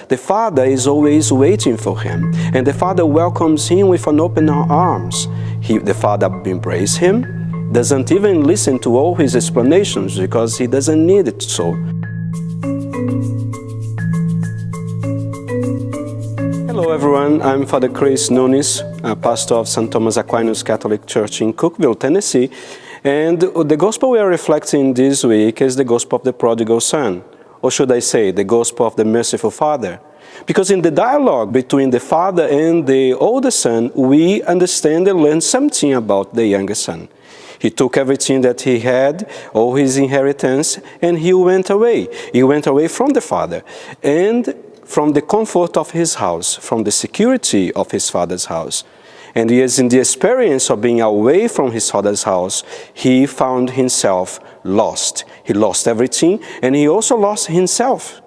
The Father is always waiting for him, and the Father welcomes him with an open arms. The Father embraces him, doesn't even listen to all his explanations because he doesn't need it so. Hello everyone, I'm Father Chris Nunes, pastor of St. Thomas Aquinas Catholic Church in Cookeville, Tennessee. And the Gospel we are reflecting this week is the Gospel of the Prodigal Son. Or should I say, the Gospel of the Merciful Father. Because in the dialogue between the Father and the older son, we understand and learn something about the younger son. He took everything that he had, all his inheritance, and he went away. He went away from the Father and from the comfort of his house, from the security of his father's house. And yes, in the experience of being away from his father's house, he found himself lost. He lost everything, and he also lost himself.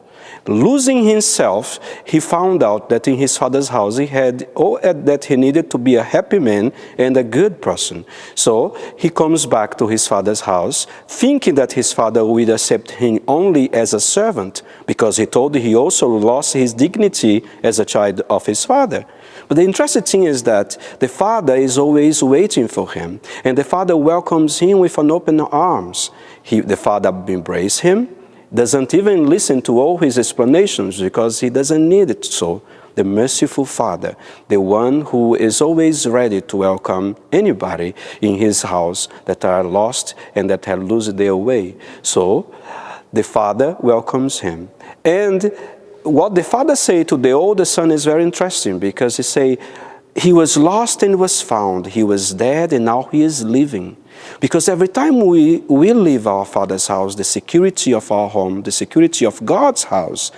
Losing himself, he found out that in his father's house he had all that he needed to be a happy man and a good person. So he comes back to his father's house, thinking that his father would accept him only as a servant, because he told he also lost his dignity as a child of his father. But the interesting thing is that the Father is always waiting for him, and the Father welcomes him with an open arms. The Father embraces him, doesn't even listen to all his explanations because he doesn't need it so. The merciful Father, the one who is always ready to welcome anybody in his house that are lost and that have lost their way. So the Father welcomes him. And what the Father say to the older son is very interesting, because he say, he was lost and was found. He was dead and now he is living. Because every time we leave our Father's house, the security of our home, the security of God's house,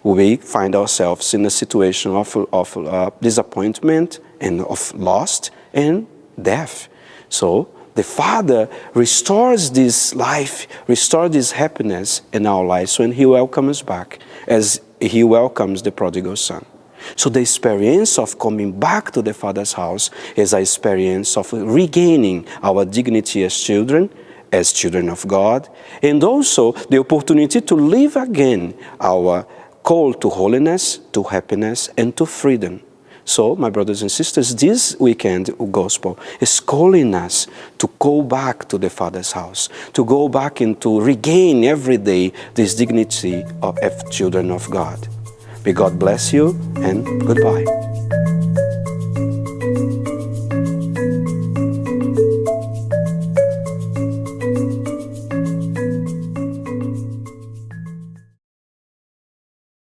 we find ourselves in a situation of disappointment and of loss and death. So the Father restores this life, restores this happiness in our lives when he welcomes us back, as he welcomes the prodigal son. So the experience of coming back to the Father's house is an experience of regaining our dignity as children of God, and also the opportunity to live again our call to holiness, to happiness, and to freedom. So, my brothers and sisters, this weekend Gospel is calling us to go back to the Father's house, to go back and to regain every day this dignity of children of God. May God bless you, and goodbye.